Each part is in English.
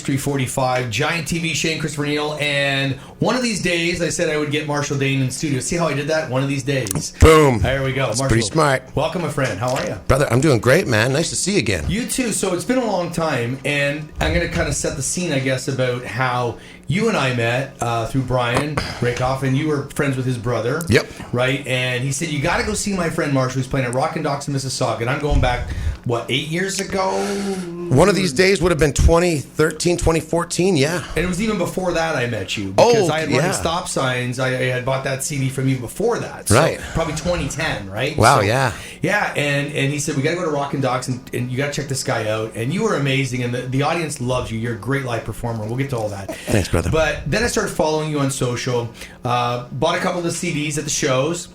History 45, giant TV, Shane Christopher Neal, and one of these days I said I would get Marshall Dane in the studio. See how I did that? One of these days. Boom. There we go. That's Marshall, pretty smart. Welcome, my friend. How are you? Brother, I'm doing great, man. Nice to see you again. You too. So it's been a long time, and I'm going to kind of set the scene, I guess, about how you and I met through Brian Rakoff, and you were friends with his brother. Yep. Right? And he said, you got to go see my friend Marshall, who's playing at Rockin' Docks in Mississauga. And I'm going back, 8 years ago? One of these days would have been 2013, 2014, yeah. And it was even before that I met you. Because I had yeah. Running Stop Signs. I had bought that CD from you before that. So right. Probably 2010, right? Wow, so, yeah. Yeah, and he said, we got to go to Rockin' Docks, and you got to check this guy out. And you were amazing, and the audience loves you. You're a great live performer. We'll get to all that. Thanks, brother. But then I started following you on social, bought a couple of the CDs at the shows.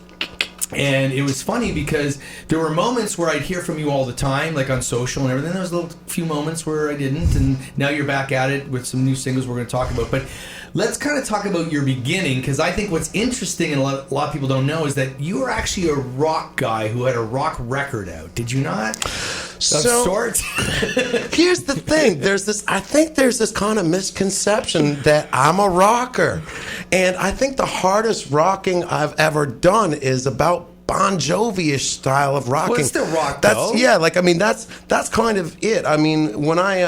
And it was funny because there were moments where I'd hear from you all the time, like on social and everything. There was a little few moments where I didn't, and now you're back at it with some new singles we're going to talk about. But let's kind of talk about your beginning, because I think what's interesting and a lot of people don't know is that you were actually a rock guy who had a rock record out. Did you not? So, sorts? Here's the thing. I think there's this kind of misconception that I'm a rocker. And I think the hardest rocking I've ever done is about Bon Jovi-ish style of rocking. Well, it's still rock, though. Yeah, that's kind of it. I mean, when I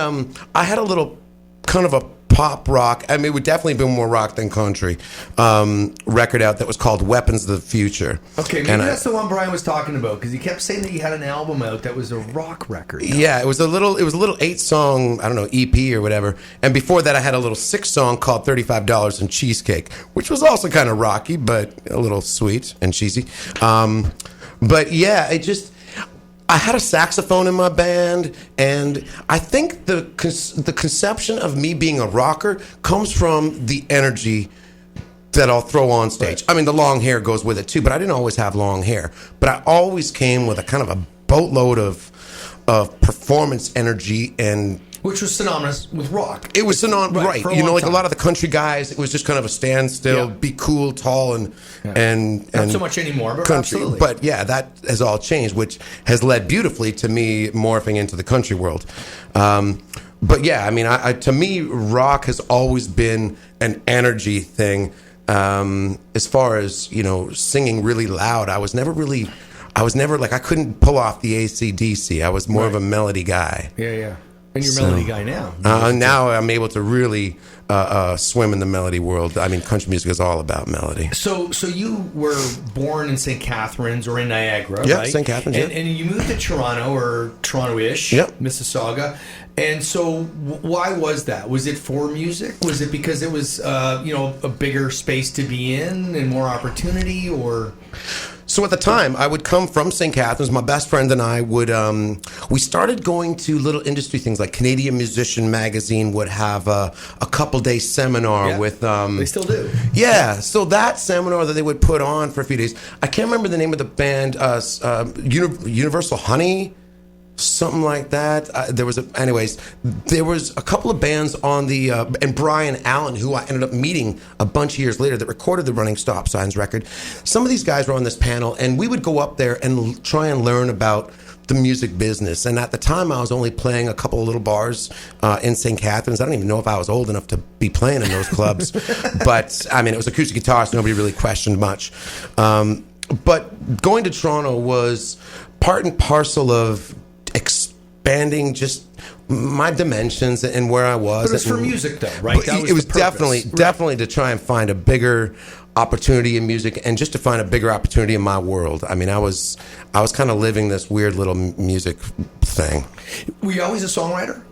had a little kind of a pop rock, I mean, it would definitely be more rock than country, record out that was called Weapons of the Future. Okay, maybe that's the one Brian was talking about, because he kept saying that he had an album out that was a rock record. Yeah, it was a little 8-song, I don't know, EP or whatever. And before that I had a little 6-song called $35 and Cheesecake, which was also kind of rocky, but a little sweet and cheesy. But yeah, I had a saxophone in my band, and I think the conception of me being a rocker comes from the energy that I'll throw on stage. Right. I mean, the long hair goes with it too, but I didn't always have long hair. But I always came with a kind of a boatload of performance energy, and which was synonymous with rock. It was synonymous, right? You know, like time. A lot of the country guys, it was just kind of a standstill, be cool, tall, and not so much anymore, but country. Absolutely. But yeah, that has all changed, which has led beautifully to me morphing into the country world. But yeah, I mean, to me, rock has always been an energy thing. As far as, singing really loud, I was never like, I couldn't pull off the AC/DC. I was more of a melody guy. Yeah. And you're a melody guy now. Now I'm able to really swim in the melody world. I mean, country music is all about melody. So you were born in St. Catharines or in Niagara, right? Yeah, St. Catharines, and you moved to Toronto or Toronto-ish, Mississauga. And so why was that? Was it for music? Was it because it was, a bigger space to be in and more opportunity, or... So at the time, I would come from St. Catharines. My best friend and I would, we started going to little industry things, like Canadian Musician Magazine would have a couple-day seminar with... they still do. Yeah, so that seminar that they would put on for a few days, I can't remember the name of the band, Universal Honey, something like that. There was a couple of bands on the and Brian Allen, who I ended up meeting a bunch of years later, that recorded the Running Stop Signs record. Some of these guys were on this panel, and we would go up there and try and learn about the music business. And at the time, I was only playing a couple of little bars in St. Catharines. I don't even know if I was old enough to be playing in those clubs. But I mean, it was acoustic guitar, so nobody really questioned much. But going to Toronto was part and parcel of expanding just my dimensions and where I was. But it was for music, though, right? It was definitely to try and find a bigger opportunity in music, and just to find a bigger opportunity in my world. I mean, I was kind of living this weird little music thing. Were you always a songwriter?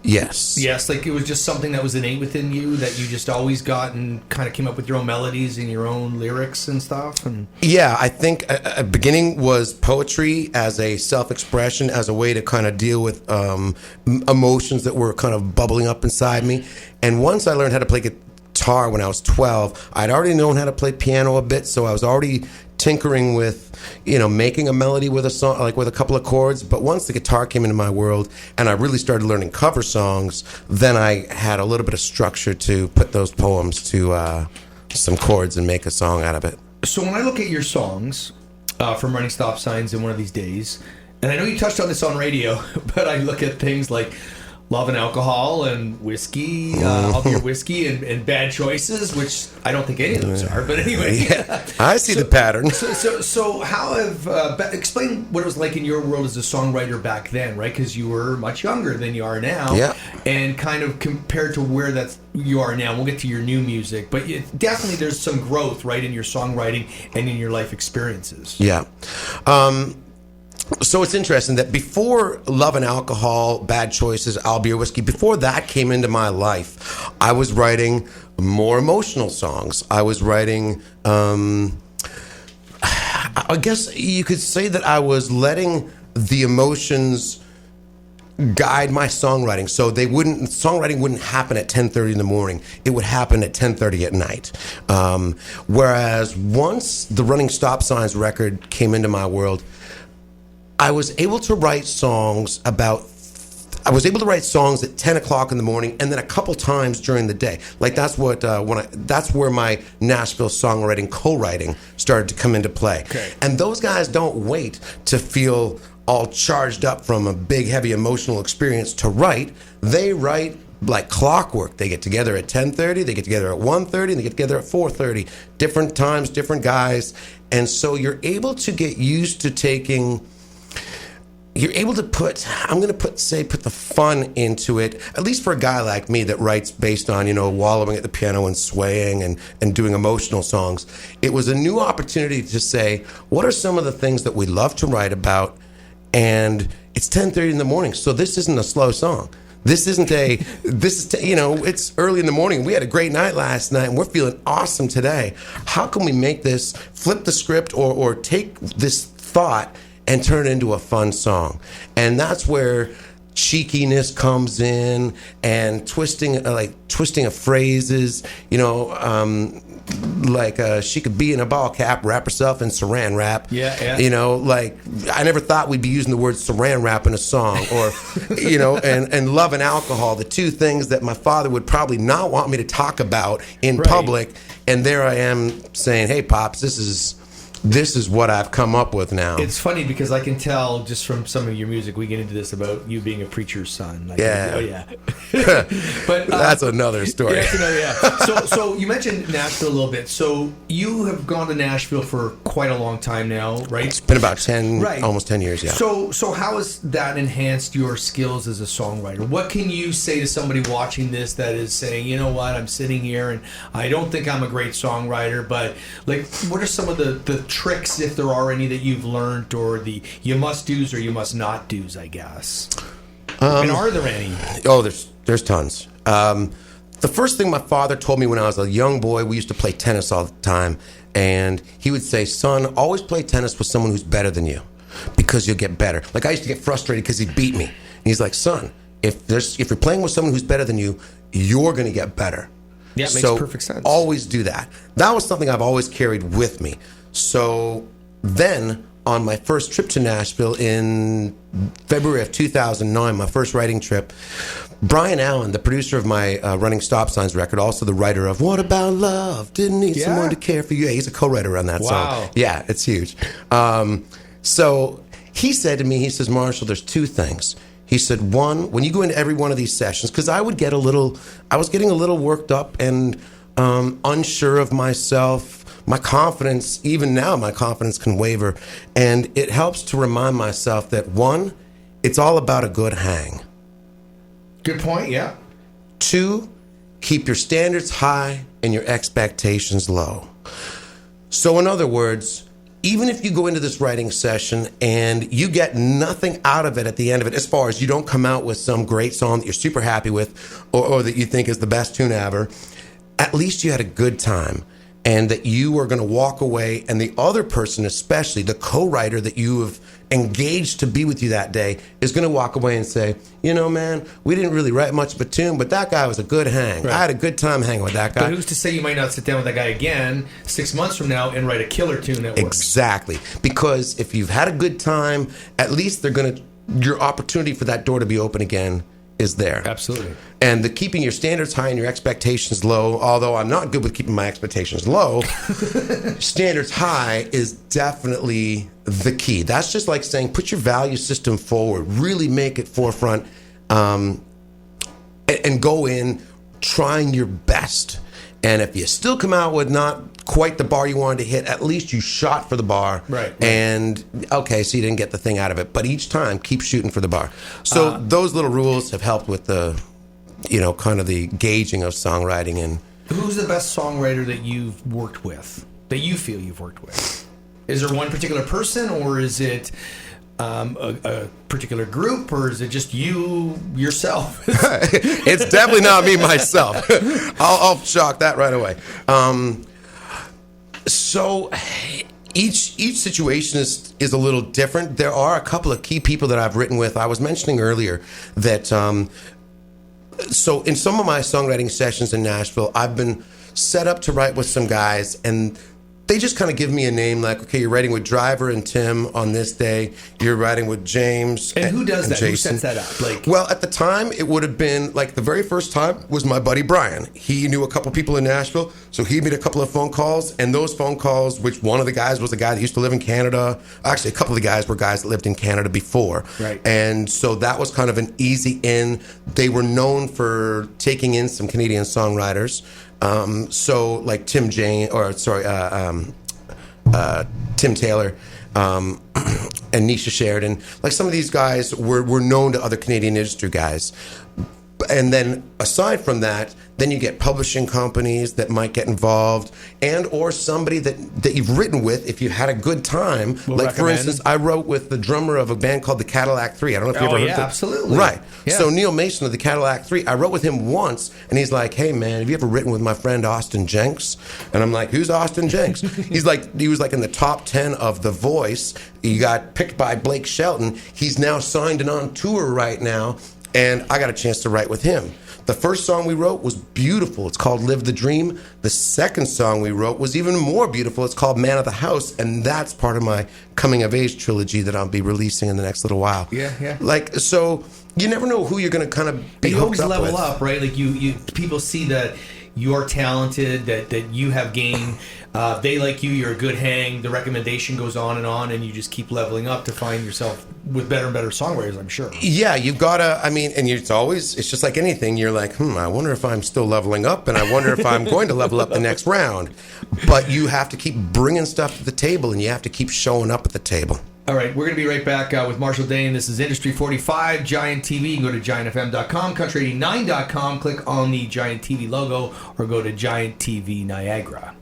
Yes. Yes, like it was just something that was innate within you, that you just always got and kind of came up with your own melodies and your own lyrics and stuff? And yeah, I think a beginning was poetry as a self-expression, as a way to kind of deal with emotions that were kind of bubbling up inside me. And once I learned how to play guitar when I was 12, I'd already known how to play piano a bit, so I was already tinkering with, making a melody with a song, like with a couple of chords. But once the guitar came into my world and I really started learning cover songs, then I had a little bit of structure to put those poems to some chords and make a song out of it. So when I look at your songs from Running Stop Signs and One of These Days, and I know you touched on this on radio, but I look at things like Love and Alcohol and Whiskey, I'll Be Your Whiskey and Bad Choices, which I don't think any of those are, but anyway. Yeah, I see the pattern. So how have, explain what it was like in your world as a songwriter back then, right? Because you were much younger than you are now. Yeah. And kind of compared to where you are now. We'll get to your new music, but definitely there's some growth, right, in your songwriting and in your life experiences. Yeah. So it's interesting that before Love and Alcohol, Bad Choices, I'll Be Your Whiskey, before that came into my life, I was writing more emotional songs. I was writing, I guess you could say that I was letting the emotions guide my songwriting. So songwriting wouldn't happen at 10:30 in the morning. It would happen at 10:30 at night. Whereas once the Running Stop Signs record came into my world, I was able to write songs at 10 o'clock in the morning, and then a couple times during the day. Like that's where my Nashville songwriting, co-writing started to come into play. Okay. And those guys don't wait to feel all charged up from a big, heavy emotional experience to write. They write like clockwork. They get together at 10:30, they get together at 1:30, and they get together at 4:30. Different times, different guys. And so you're able to get used to you're able to put the fun into it, at least for a guy like me that writes based on, wallowing at the piano and swaying and doing emotional songs. It was a new opportunity to say, what are some of the things that we love to write about? And it's 10:30 in the morning, so this isn't a slow song. It's early in the morning. We had a great night last night, and we're feeling awesome today. How can we make this, flip the script, or take this thought and turn it into a fun song? And that's where cheekiness comes in, and twisting of phrases. She could be in a ball cap, wrap herself in saran wrap. Yeah. I never thought we'd be using the word saran wrap in a song, or, and Love and Alcohol, the two things that my father would probably not want me to talk about in public. And there I am saying, hey, Pops, this is what I've come up with now. It's funny because I can tell just from some of your music, we get into this about you being a preacher's son. But that's another story. So you mentioned Nashville a little bit. So you have gone to Nashville for quite a long time now, right? It's been about almost 10 years, yeah. So how has that enhanced your skills as a songwriter? What can you say to somebody watching this that is saying, you know what, I'm sitting here and I don't think I'm a great songwriter, but what are some of the tricks, if there are any, that you've learned, or the you must do's or you must not do's, I guess? And are there any? Oh, there's tons. The first thing my father told me when I was a young boy, we used to play tennis all the time, and he would say, son, always play tennis with someone who's better than you, because you'll get better. Like, I used to get frustrated because he'd beat me. And he's like, son, if you're playing with someone who's better than you, you're going to get better. Yeah, it makes perfect sense. Always do that. That was something I've always carried with me. So then, on my first trip to Nashville in February of 2009, my first writing trip, Brian Allen, the producer of my Running Stop Signs record, also the writer of What About Love? Didn't Need Someone to Care for You. Yeah, he's a co-writer on that song. Yeah, it's huge. So he said to me, he says, Marshall, there's two things. He said, one, when you go into every one of these sessions, because I was getting a little worked up and unsure of myself. My confidence, even now, my confidence can waver. And it helps to remind myself that, one, it's all about a good hang. Good point, yeah. Two, keep your standards high and your expectations low. So in other words, even if you go into this writing session and you get nothing out of it at the end of it, as far as you don't come out with some great song that you're super happy with, or that you think is the best tune ever, at least you had a good time. And that you are going to walk away, and the other person, especially the co-writer that you have engaged to be with you that day, is going to walk away and say, man, we didn't really write much of a tune, but that guy was a good hang. Right. I had a good time hanging with that guy. But who's to say you might not sit down with that guy again 6 months from now and write a killer tune that works? Exactly. Because if you've had a good time, at least your opportunity for that door to be open again is there. Absolutely. And the keeping your standards high and your expectations low, although I'm not good with keeping my expectations low, standards high is definitely the key. That's just like saying put your value system forward, really make it forefront, and go in trying your best. And if you still come out with not quite the bar you wanted to hit, at least you shot for the bar. Right. And okay, so you didn't get the thing out of it, but each time keep shooting for the bar. So those little rules have helped with the, kind of the gauging of songwriting. And who's the best songwriter that you've worked with, that you feel you've worked with? Is there one particular person, or is it a particular group, or is it just you yourself? It's definitely not me myself. I'll shock that right away. So each situation is a little different. There are a couple of key people that I've written with. I was mentioning earlier that so in some of my songwriting sessions in Nashville, I've been set up to write with some guys, and they just kind of give me a name, like, okay, you're writing with Driver and Tim on this day. You're writing with James. And who does that? Jason. Who sets that up? Like, well, at the time, it would have been like the very first time was my buddy Brian. He knew a couple people in Nashville, so he made a couple of phone calls. And those phone calls, which one of the guys was a guy that used to live in Canada. Actually, a couple of the guys were guys that lived in Canada before. Right. And so that was kind of an easy in. They were known for taking in some Canadian songwriters. So like Tim Taylor, and Nisha Sheridan, like some of these guys were known to other Canadian industry guys. And then aside from that, then you get publishing companies that might get involved, and or somebody that you've written with if you had a good time. We'll like recommend. For instance, I wrote with the drummer of a band called the Cadillac 3. I don't know if you ever heard of it. Absolutely. Right. Yeah. So Neil Mason of the Cadillac 3, I wrote with him once, and he's like, hey man, have you ever written with my friend Austin Jenks? And I'm like, who's Austin Jenks? He was like in the top 10 of The Voice. He got picked by Blake Shelton. He's now signed and on tour right now, and I got a chance to write with him. The first song we wrote was beautiful. It's called Live the Dream. The second song we wrote was even more beautiful. It's called Man of the House, and that's part of my coming of age trilogy that I'll be releasing in the next little while. Yeah. Like, so you never know who you're going to kind of be you hooked always up level with. up, right? Like you people see that you're talented, that you have game. They like you. You're a good hang. The recommendation goes on, and you just keep leveling up to find yourself with better and better songwriters, I'm sure. Yeah, you've got to. I mean, and it's just like anything. You're like, I wonder if I'm still leveling up, and I wonder if I'm going to level up the next round. But you have to keep bringing stuff to the table, and you have to keep showing up at the table. All right, we're going to be right back with Marshall Dane. This is Industry 45, Giant TV. You can go to giantfm.com, country89.com, click on the Giant TV logo, or go to Giant TV Niagara.